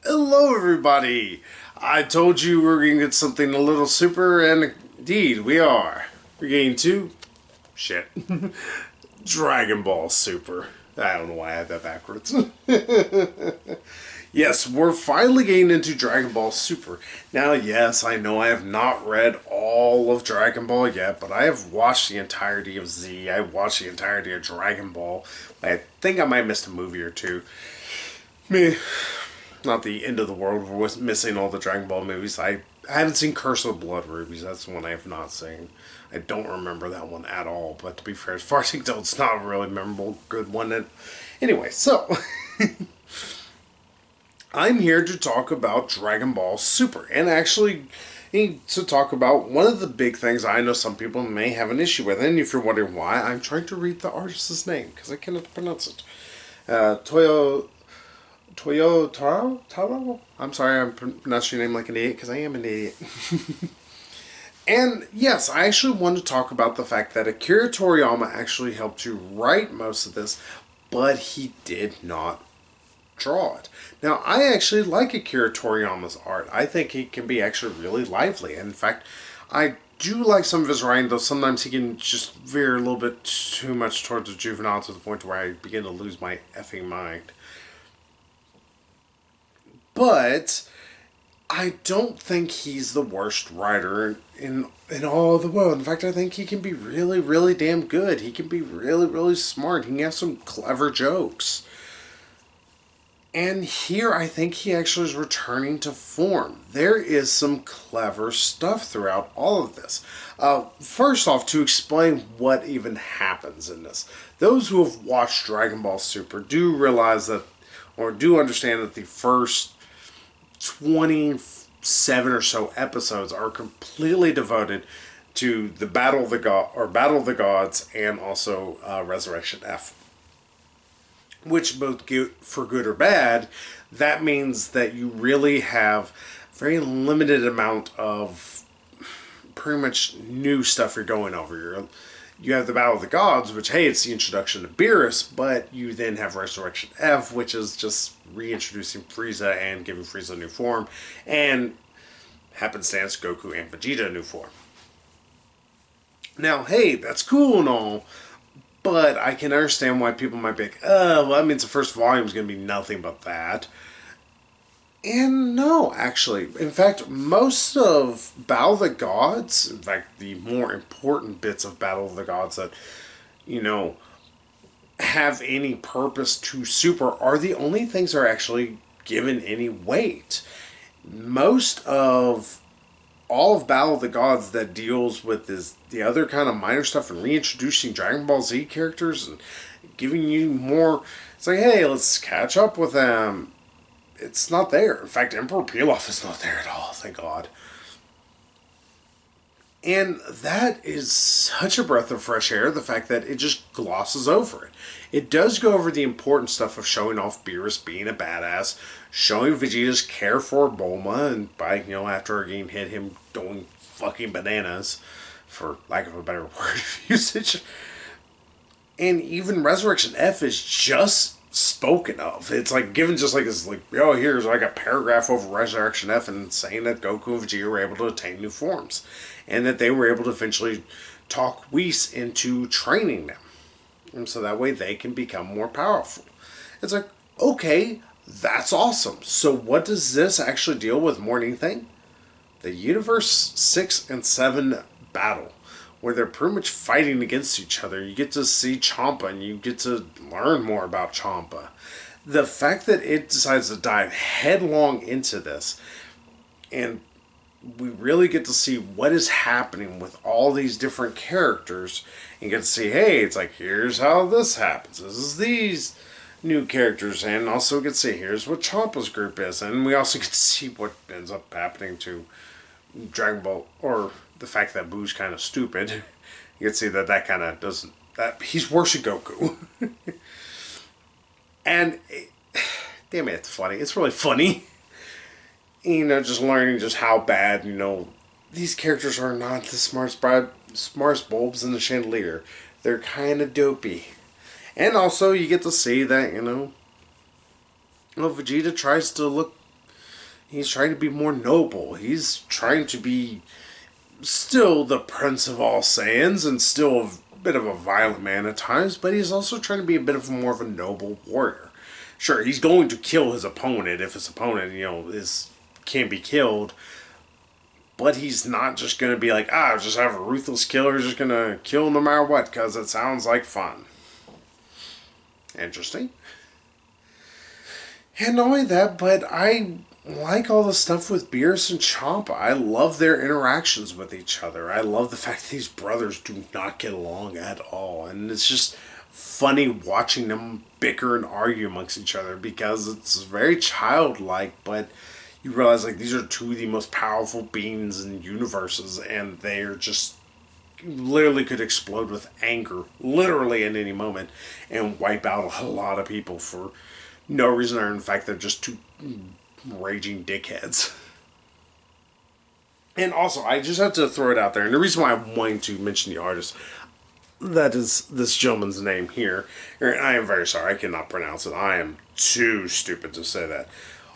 Hello, everybody! I told you we were going to get something a little super, and indeed, we are. We're getting to... shit. Dragon Ball Super. I don't know why I had that backwards. Yes, we're finally getting into Dragon Ball Super. Now, yes, I know I have not read all of Dragon Ball yet, but I have watched the entirety of Z. I watched the entirety of Dragon Ball. I think I might have missed a movie or two. Me. Not the end of the world for missing all the Dragon Ball movies. I haven't seen Curse of Blood Rubies. That's the one I have not seen. I don't remember that one at all. But to be fair, as far as I can tell, it's not a really memorable, good one. Anyway, so I'm here to talk about Dragon Ball Super, and actually to talk about one of the big things I know some people may have an issue with. And if you're wondering why, I'm trying to read the artist's name because I cannot pronounce it. Toyo Taro? I'm sorry, I'm pronouncing your name like an idiot because I am an idiot. And yes, I actually want to talk about the fact that Akira Toriyama actually helped to write most of this, but he did not draw it. Now, I actually like Akira Toriyama's art. I think he can be actually really lively. In fact, I do like some of his writing, though sometimes he can just veer a little bit too much towards the juvenile to the point where I begin to lose my effing mind. But I don't think he's the worst writer in all of the world. In fact, I think he can be really, really damn good. He can be really, really smart. He can have some clever jokes. And here I think he actually is returning to form. There is some clever stuff throughout all of this. First off, to explain what even happens in this. Those who have watched Dragon Ball Super do realize that, or do understand that the first 27 or so episodes are completely devoted to the Battle of the Gods and also Resurrection F. Which both for good or bad, that means that you really have very limited amount of pretty much new stuff you're going over. You have the Battle of the Gods, which, hey, it's the introduction to Beerus, but you then have Resurrection F, which is just reintroducing Frieza and giving Frieza a new form, and happenstance, Goku and Vegeta a new form. Now, hey, that's cool and all, but I can understand why people might be like, oh, well, that means the first volume is going to be nothing but that. And no, actually. In fact, most of Battle of the Gods, in fact, the more important bits of Battle of the Gods that, have any purpose to Super are the only things that are actually given any weight. Most of all of Battle of the Gods that deals with the other kind of minor stuff and reintroducing Dragon Ball Z characters and giving you more, it's like, hey, let's catch up with them. It's not there. In fact, Emperor Pilaf is not there at all, thank God. And that is such a breath of fresh air, the fact that it just glosses over it. It does go over the important stuff of showing off Beerus being a badass, showing Vegeta's care for Bulma, and by, after a game hit him going fucking bananas, for lack of a better word usage. And even Resurrection F is just spoken of. It's like given just like this, like, oh, here's like a paragraph over Resurrection F and saying that Goku and Vegeta were able to attain new forms, and that they were able to eventually talk Whis into training them, and so that way they can become more powerful. It's like, okay, that's awesome. So what does this actually deal with more than anything? The Universe 6 and 7 battle, where they're pretty much fighting against each other. You get to see Champa, and you get to learn more about Champa. The fact that it decides to dive headlong into this, and we really get to see what is happening with all these different characters, and get to see, hey, it's like, here's how this happens. This is these new characters, and also get to see, here's what Champa's group is, and we also get to see what ends up happening to Dragon Ball, or the fact that Boo's kind of stupid. You can see that kind of doesn't, that he's worse at Goku. And damn it, it's funny. It's really funny. Just learning just how bad, these characters are not the smartest bulbs in the chandelier. They're kind of dopey. And also, you get to see that, Vegeta tries to look He's trying to be more noble. He's trying to be still the Prince of all Saiyans and still a bit of a violent man at times, but he's also trying to be a bit of more of a noble warrior. Sure, he's going to kill his opponent if his opponent, can't be killed, but he's not just going to be like, just have a ruthless killer, just going to kill no matter what, because it sounds like fun. Interesting. And not only that, but I like all the stuff with Beerus and Champa. I love their interactions with each other. I love the fact that these brothers do not get along at all. And it's just funny watching them bicker and argue amongst each other because it's very childlike, but you realize like these are two of the most powerful beings in universes and they're just literally could explode with anger literally at any moment and wipe out a lot of people for no reason or in fact they're just two raging dickheads. And also, I just have to throw it out there, and the reason why I'm wanting to mention the artist, that is this gentleman's name here, and I am very sorry, I cannot pronounce it. I am too stupid to say that.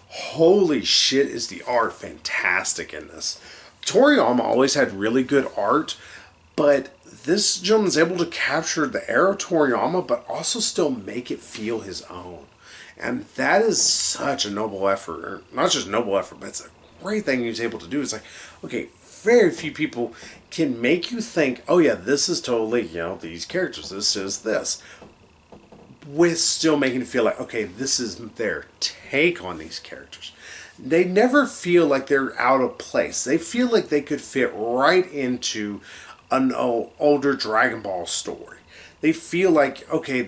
Holy shit, is the art fantastic in this. Toriyama always had really good art, but this gentleman's able to capture the era of Toriyama, but also still make it feel his own. And that is such a noble effort. Or not just a noble effort, but it's a great thing he's able to do. It's like, okay, very few people can make you think, oh yeah, this is totally, these characters, this is this. With still making it feel like, okay, this is their take on these characters. They never feel like they're out of place. They feel like they could fit right into an older Dragon Ball story. They feel like, okay,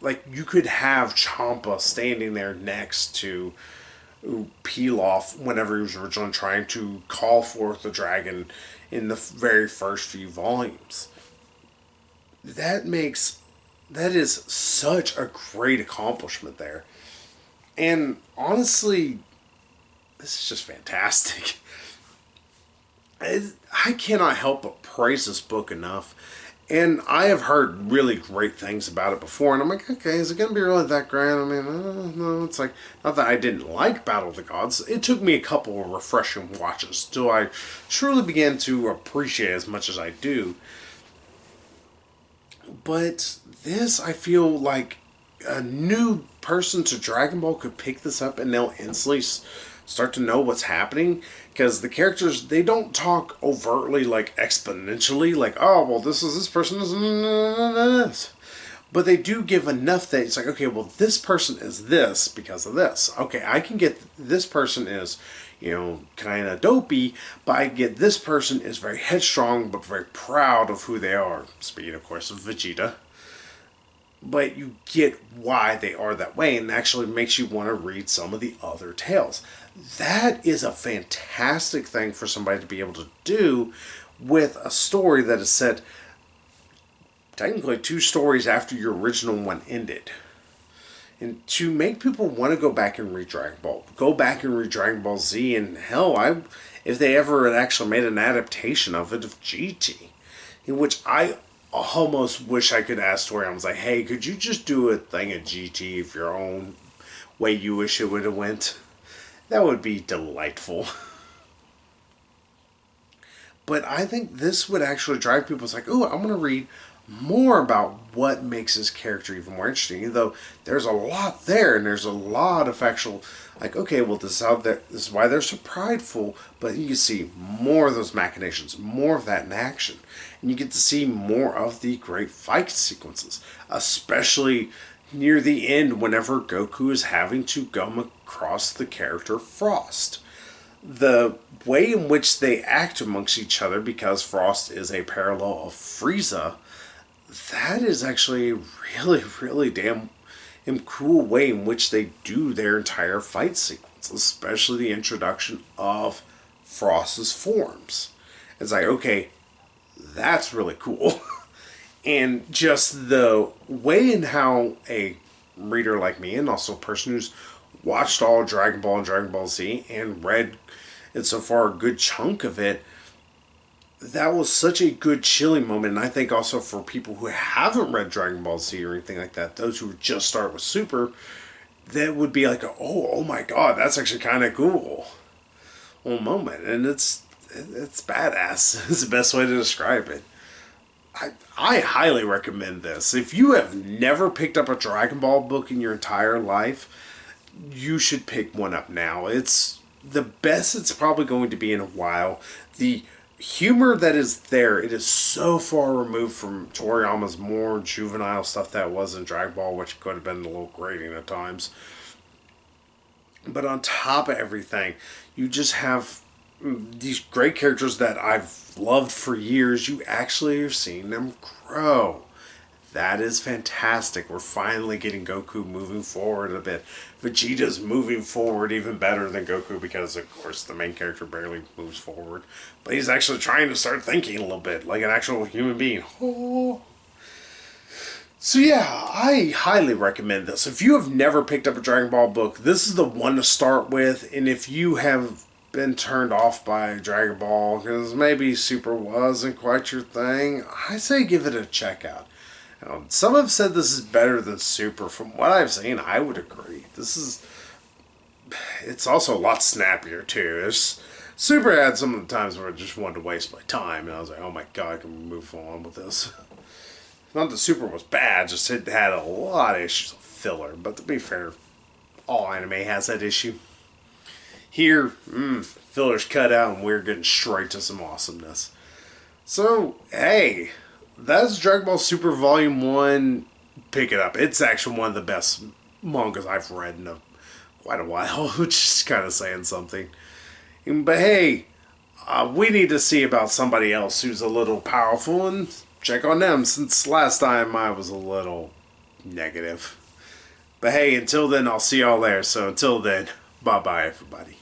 like you could have Champa standing there next to Pilaf whenever he was originally trying to call forth the dragon in the very first few volumes. That is such a great accomplishment there. And honestly, this is just fantastic. I cannot help but praise this book enough. And I have heard really great things about it before, and I'm like, okay, is it going to be really that great? I mean, no, it's like, not that I didn't like Battle of the Gods. It took me a couple of refreshing watches till I truly began to appreciate it as much as I do. But this, I feel like a new person to Dragon Ball could pick this up and they'll instantly start to know what's happening, because the characters, they don't talk overtly like exponentially like, oh well, this person is this, but they do give enough that it's like, okay, well, this person is this because of this. Okay, I can get this person is kind of dopey, but I get this person is very headstrong but very proud of who they are, speaking of course of Vegeta. But you get why they are that way, and actually makes you want to read some of the other tales. That is a fantastic thing for somebody to be able to do with a story that is set technically 2 stories after your original one ended. And to make people want to go back and read Dragon Ball, go back and read Dragon Ball Z, and hell, if they ever had actually made an adaptation of it, of GT, in which I almost wish I could ask Tori. I was like, hey, could you just do a thing at GT of your own way you wish it would have went? That would be delightful. But I think this would actually drive people. It's like, oh, I'm going to read more about what makes this character even more interesting. Though there's a lot there, and there's a lot of actual, like, okay, well, this is why they're so prideful. But you can see more of those machinations, more of that in action, and you get to see more of the great fight sequences, especially near the end whenever Goku is having to come across the character Frost. The way in which they act amongst each other, because Frost is a parallel of Frieza, that is actually a really, really damn cool way in which they do their entire fight sequence, especially the introduction of Frost's forms. It's like, okay, that's really cool. And just the way in how a reader like me, and also a person who's watched all Dragon Ball and Dragon Ball Z and read it so far a good chunk of it, that was such a good chilling moment. And I think also for people who haven't read Dragon Ball Z or anything like that, those who just start with Super, that would be like, oh my god, that's actually kind of cool. moment, and it's badass. It's the best way to describe it. I highly recommend this. If you have never picked up a Dragon Ball book in your entire life, you should pick one up now. It's the best it's probably going to be in a while. The humor that is there, it is so far removed from Toriyama's more juvenile stuff that was in Dragon Ball, which could have been a little grating at times. But on top of everything, you just have these great characters that I've loved for years. You actually are seeing them grow. That is fantastic. We're finally getting Goku moving forward a bit. Vegeta's moving forward even better than Goku because, of course, the main character barely moves forward. But he's actually trying to start thinking a little bit like an actual human being. Oh. So yeah, I highly recommend this. If you have never picked up a Dragon Ball book, this is the one to start with. And if you have been turned off by Dragon Ball because maybe Super wasn't quite your thing, I say give it a check out. Some have said this is better than Super. From what I've seen, I would agree. It's also a lot snappier too. Super had some of the times where I just wanted to waste my time, and I was like, oh my god, I can move on with this. Not that Super was bad, just it had a lot of issues with filler. But to be fair, all anime has that issue. Here, filler's cut out and we're getting straight to some awesomeness. So, hey, that's Dragon Ball Super Volume 1. Pick it up. It's actually one of the best mangas I've read in quite a while, which is kind of saying something. But hey, we need to see about somebody else who's a little powerful and check on them, since last time I was a little negative. But hey, until then, I'll see y'all there. So until then, bye-bye, everybody.